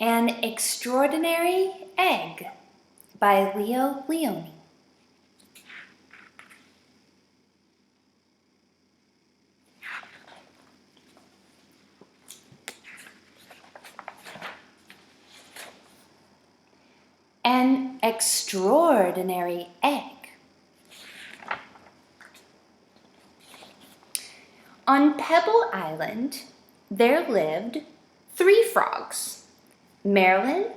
An Extraordinary Egg by Leo Leone. An extraordinary egg. On Pebble Island, there lived 3 frogs, Marilyn,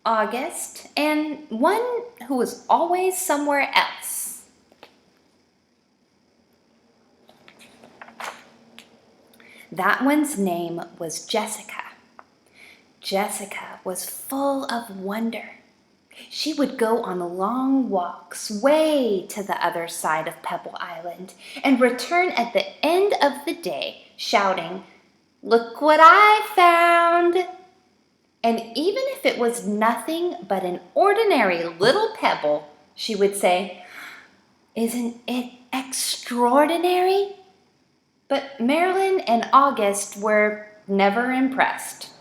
August, and one who was always somewhere else. That one's name was Jessica. Jessica was full of wonder. She would go on long walks way to the other side of Pebble Island and return at the end of the day shouting, "Look what I found!" And even if it was nothing but an ordinary little pebble, she would say, "Isn't it extraordinary?" But Marilyn and August were never impressed.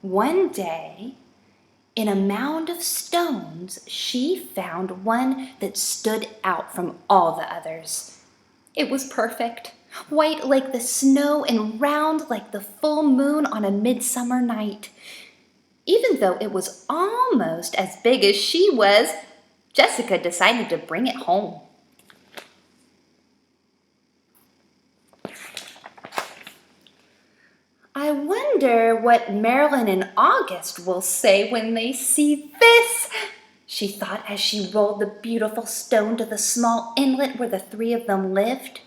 One day, in a mound of stones, she found one that stood out from all the others. It was perfect, white like the snow and round like the full moon on a midsummer night. Even though it was almost as big as she was, Jessica decided to bring it home. I wonder what Marilyn and August will say when they see this, she thought as she rolled the beautiful stone to the small inlet where the 3 of them lived.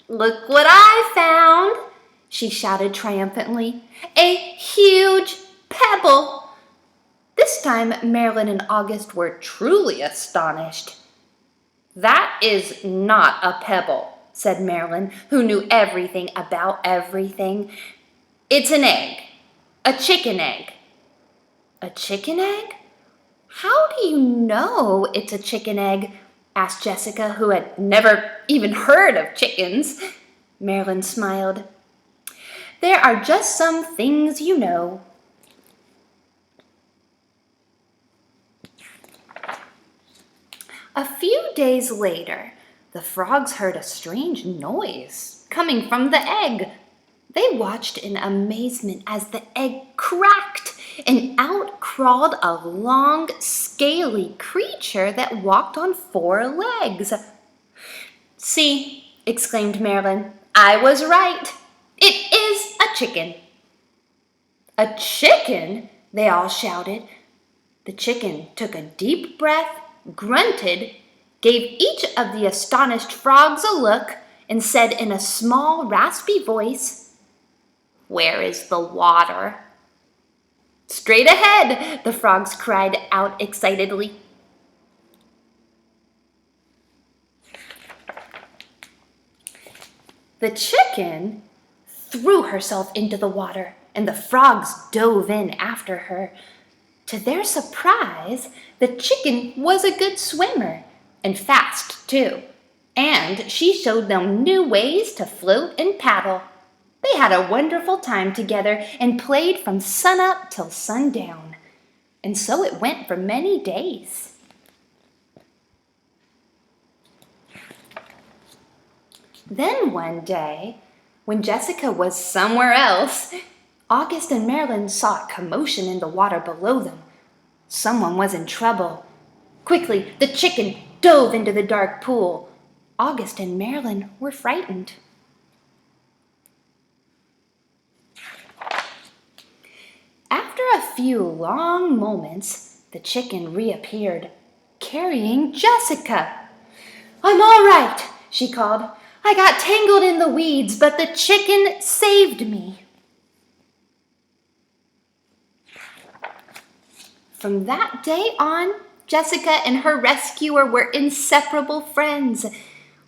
"Look what I found," she shouted triumphantly. "A huge pebble." This time Marilyn and August were truly astonished. "That is not a pebble," said Marilyn, who knew everything about everything. "It's an egg, a chicken egg." "A chicken egg? How do you know it's a chicken egg?" asked Jessica, who had never even heard of chickens. Marilyn smiled. "There are just some things you know." A few days later, the frogs heard a strange noise coming from the egg. They watched in amazement as the egg cracked and out crawled a long, scaly creature that walked on 4 legs. "See," exclaimed Marilyn, "I was right. It is a chicken." "A chicken?" they all shouted. The chicken took a deep breath, grunted, gave each of the astonished frogs a look, and said in a small, raspy voice, "Where is the water?" "Straight ahead," the frogs cried out excitedly. The chicken threw herself into the water, and the frogs dove in after her. To their surprise, the chicken was a good swimmer, and fast too, and she showed them new ways to float and paddle. They had a wonderful time together and played from sunup till sundown, and so it went for many days. Then one day, when Jessica was somewhere else, August and Marilyn saw a commotion in the water below them. Someone was in trouble. Quickly, the chicken dove into the dark pool. August and Marilyn were frightened. After a few long moments, the chicken reappeared, carrying Jessica. "I'm all right," she called. "I got tangled in the weeds, but the chicken saved me." From that day on, Jessica and her rescuer were inseparable friends.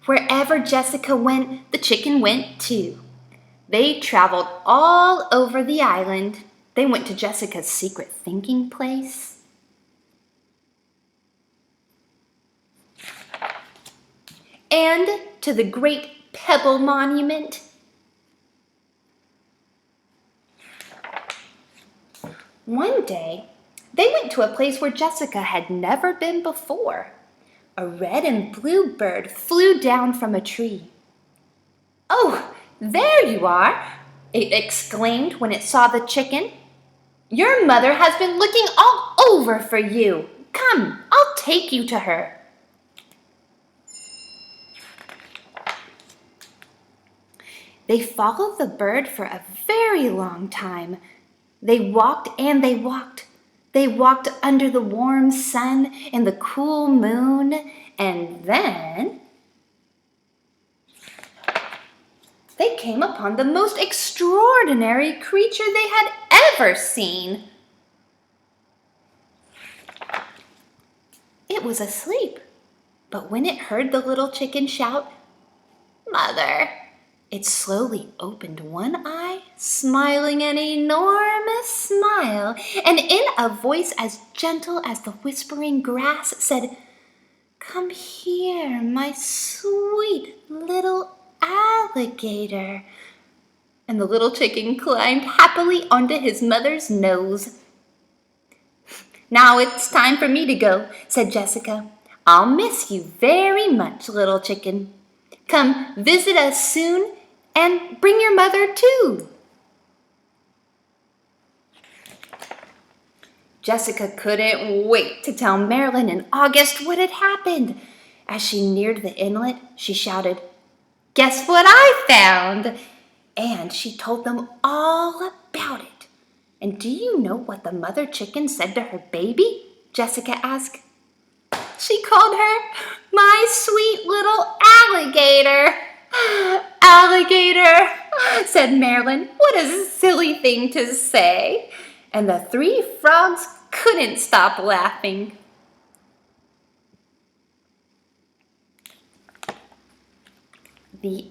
Wherever Jessica went, the chicken went too. They traveled all over the island. They went to Jessica's secret thinking place. and to the great Pebble Monument. One day, they went to a place where Jessica had never been before. A red and blue bird flew down from a tree. "Oh, there you are!" it exclaimed when it saw the chicken. "Your mother has been looking all over for you. Come, I'll take you to her." They followed the bird for a very long time. They walked and they walked. They walked under the warm sun and the cool moon, and then they came upon the most extraordinary creature they had ever seen. It was asleep, but when it heard the little chicken shout, "Mother," it slowly opened one eye, smiling an enormous smile, and in a voice as gentle as the whispering grass said, "Come here, my sweet little alligator." And the little chicken climbed happily onto his mother's nose. "Now it's time for me to go," said Jessica. "I'll miss you very much, little chicken. Come visit us soon and bring your mother too." Jessica couldn't wait to tell Marilyn and August what had happened. As she neared the inlet, she shouted, "Guess what I found?" And she told them all about it. "And do you know what the mother chicken said to her baby?" Jessica asked. "She called her my sweet little alligator." "Alligator," said Marilyn. "What a silly thing to say." And the three frogs couldn't stop laughing. The